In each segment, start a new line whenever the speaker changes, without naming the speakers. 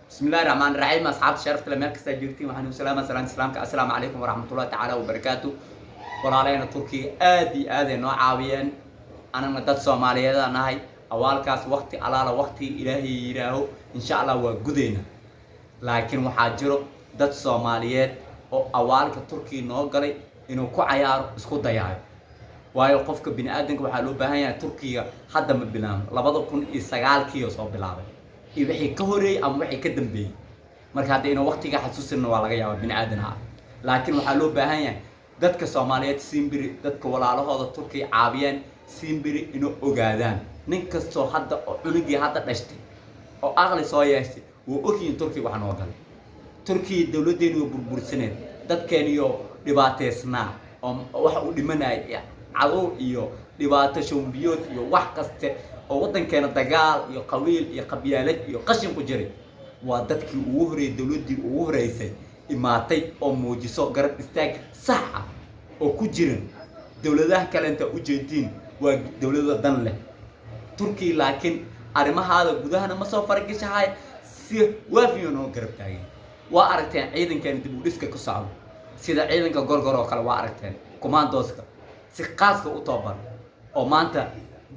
بسم الله الرحمن الرحيم أصحاب الشرف لما كستا جوجتي وحنو سلامك السلام عليكم ورحمة الله تعالى وبركاته walaaleyna Turkiga aad iyo aad ay noo caawiyeen anana dad Soomaaliyeed anahay awaalkaas waqti alaala waqti Ilaahay yiraaho insha Allah waa gudeena laakiin waxa jiro dad Soomaaliyeed oo awaalka Turkiga noo galay inuu ku cayaaro isku dayaayo waayo qofka bini aadanka waxa loo baahan yahay Turkiga hadda ma bilaabo 2009 soo bilaabay wixii ka horeeyay ama wixii ka dambeeyay marka hadda inuu waqtiga xasuusino waa laga yaabaa bini aadanha laakiin waxa loo baahan yahay dadka Soomaaliyeed Simbiri dadka walaalahooda Turkiga caawiyeen Simbiri inuu ogaadaan nin kasto hadda oo cunugii hadda dhashtay oo aqli soo yeeshay wuu ogyiin Turkiga waxa noo galay Turkiga dawladeenu burbursaneed dadkeeniyo dhibaateysnaa oo waxa uu dhimanay cadow iyo dhibaato shumbiyood iyo wax kaste oo wadankeena dagaal iyo qabiil iyo qabyaalad iyo qashin ku jiray waa dadkii ugu horeeyay dawladii ugu horeysay imaatay oo muujiso garab istaag sax ah oo ku jiran dawladaha kale inta u jeedin waa dawladda dan leh Turkiga laakiin arimahaada gudahana ma soo fargashahay si waafiyo noo garab taagay waa aragteen ciidankan dib u dhiska ku socdo sida ciidanka gorgor oo kale waa aragteen commandoska si qaaska u tabar oo maanta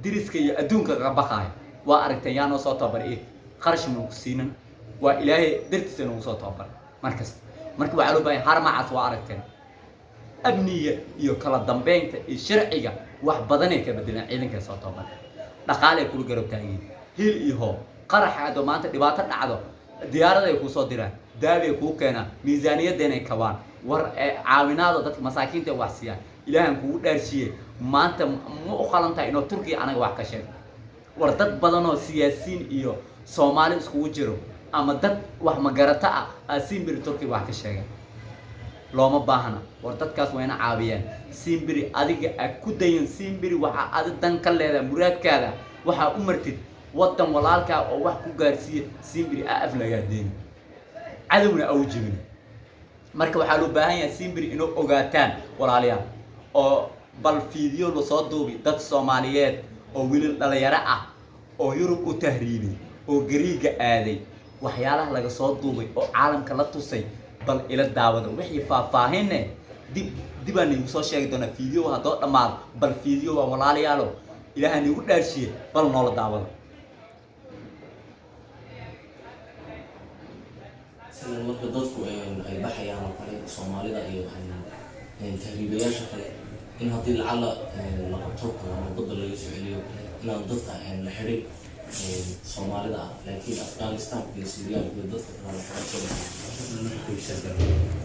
diriska iyo adduunka ka baqay waa aragteen yaa noo soo tabar qarash ma ku siinan waa ilaahay dartiisa noo soo tabar markaas marka waxa loo baahay harmacaas waa aragteen abniga iyo kala dambeynta iyo sharciga wax badan ay ka bedelaan ciidanka soo tabar dhaqaale ku garab taagay hil iyo hoo qaraxaado maanta dhibaato dhacdo diyaarada ay ku soo diraan daabi ku keenaan miisaaniyadeena ay kabaan war caawinaado dadka masaakiinta wax siiyaan ilaahan kugu dhaarshiyay maanta ma u qalantay inuu Turkiga anaga wax ka sheego war dad badan oo siyaasiin iyo Soomaali isku jiro ama dad wax ma garata ah Simbiri Turkiga wax ka sheegay looma baahna war dadkaas wayna caawiyeen Simbiri adiga ku dayan Simbiri waxa aad dan ka leedahay muraadkaada waxa u martid wadan walaalka oo wax ku gaarsiiyay Simbiri af laga deen cadawna aw jibin marka waxa loo baahan yahay Simbiri inuu ogaataan walaalayaal oo bal fiideo loo soo duubi dad Soomaaliyeed oo wiilal dhalinyaro ah oo Yurub u tahriibay oo Gariiga aaday waxyaalaha laga soo duubay oo caalamka la tusay bal ila daawada wixii faahfaahinay dib aan igu soo sheegi doona fiideo hadoo dhamaad bal fiideo waa walaalayaal ilaahay igu dhaarshiyay bal nool daawada
sidoo marka dadku ay baxayaan oo kale Soomaalida iyo tahriibayaasha kale in hadii lacala la qabto ama badda laga soo celiyo inaan dadka la xiriir Soomaalida laakiin Afghanistan iyo Syria iyo dadka kale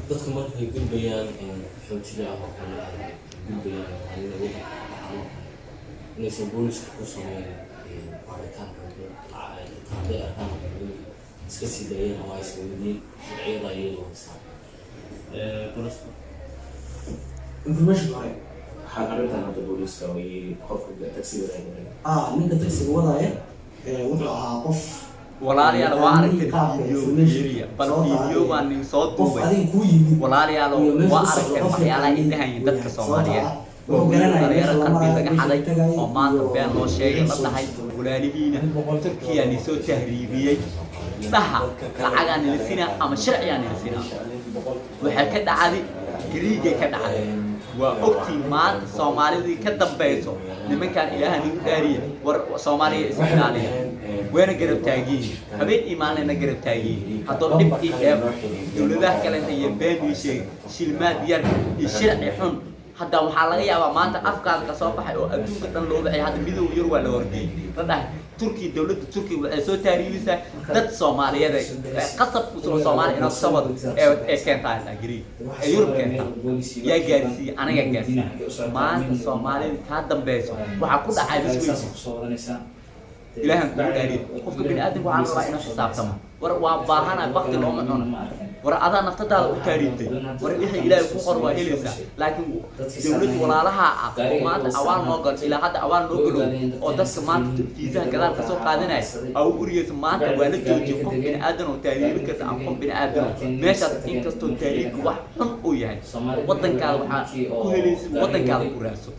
dadka markay gudbayaan xoojiyada oo kale gudbayaan inaysan booliska ku sameeyeen baaritaanka iska sii daayeen oo ay soo wadeen sharciyada iyadoo
information hore
waxaa arintan hadda booliska way qofka taxi wadaaga
ninka taxi wadaaye wuxuu ahaa qof
walaalayaal waa aragteen video bal video baan soo duubay walaalayaal waa aragteen waxyaalaha intahay dadka Soomaaliyeed oo garanaya qalbi laga xaday oo maanta been loo sheegay la dhahay walaalihiina Turkiga ni soo tahriibiyay dhaha lacagaan lisina ama sharciyaan lisina waxa ka dhacday Gariiga ka dhacday waa ogtii maanta Soomaalidii ka dambayso nimankan ilaahay ugu dhaariye war Soomaaliya Ismaaciiliya weena garab taagay habeen iimaanna garab taagay hadoo dhibkii dawladaha kale ay been sheegay shilmaad yar iyo sharci xun hadda waxa laga yaabaa maanta afkaan ka soo baxay oo adduunka dhan loo bixiyay hadda midowga yar waa la wargay radahay Turkiga dawladda Turkiga waxay soo taariibisa dad Soomaaliyeed qasab ku soo Soomaali inuu sabab ee keentay Gariig ee Yurub keentay yaa gaarsi anaga gaarsi maanta Soomaaliyeed ka dambayso waxa ku dhacay isweeyso ilaahan ku dhaariyo qofka bini aadanku waxa rabaa inuu xisaabtamo war waa baahana waqti loo macno war adaa naftadaada u taariibtay war wixii ilaahay ku qor waa helaysa laakiin dawladdu walaalaha ah oo maanta awaan noo gal ilaa hadda awaan noo galo oo dadka maanta fiisaha gadaal ka soo qaadanay aw uriyay maanta waa la joojiyay qof bini aadan oo taariib karta ama qof bini aadan meeshaas in kasto taariib wax xun u yahay wadankaada waxa ku helaysa wadankaada ku raadso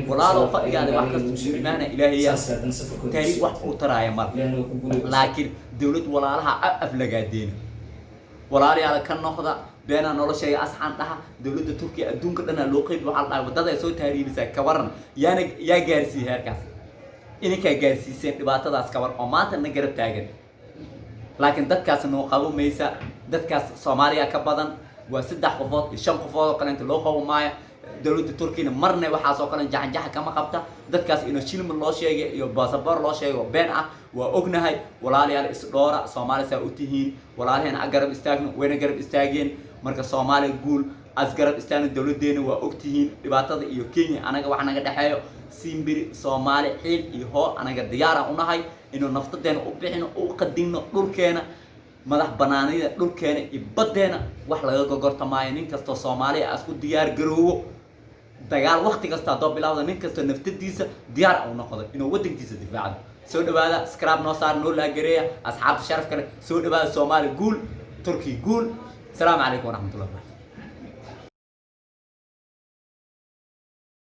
walaalo fadhigaada wax kasto iimaana ilaahay taariib wax u taraaya mar laakiin dawlad walaalaha aflagaadeen walaalayaal ka noqda beena noloshay asxaan dhaha dawladda Turkiga adduunka dhan loo qeyb waxa la wadada ay soo taariibisay ka waran yaa gaarsiiyay heerkaas inay ka gaarsiiseen dhibaatadaas ka war oo maanta na garab taagan laakiin dadkaas noo qabo meeysa dadkaas Soomaaliya ka badan waa 3 qofood 5 qofood oo kale inta loo qabo maaya dawladda Turkiga marna waxa soo kale jaxan kama qabta dadkaas inoo shilm loo sheegay iyo baasaboor loo sheegay been ah waa ognahay walaalayaal is dhoora Soomaaliya u tihiin walaalaheen garab istaagno wayna garab istaageen marka Soomaaliya guul as garab istaagno dawladeena waa ogtihiin dhibaatada iyo Kenya anaga wax naga dhaxeeyo simbiri Soomaali xil iyo hoo anaga diyaar u nahay inuu naftadeena u bixino u qadino dhulkeena madax banaanida dhulkeena iyo badeena wax laga gogortamaayo nin kasto Soomaaliya asku diyaar garoowo dagaal waqti kasta doo bilaawda nin kasta naftadiisa diyaar u noqdo inuu wadankiisa difaacdo soo dhawaada scrap noo saar noo la gareeya asxaabta sharaf kale soo dhawaada Soomaali guul Turki guul السلام عليكم ورحمة الله وبركاته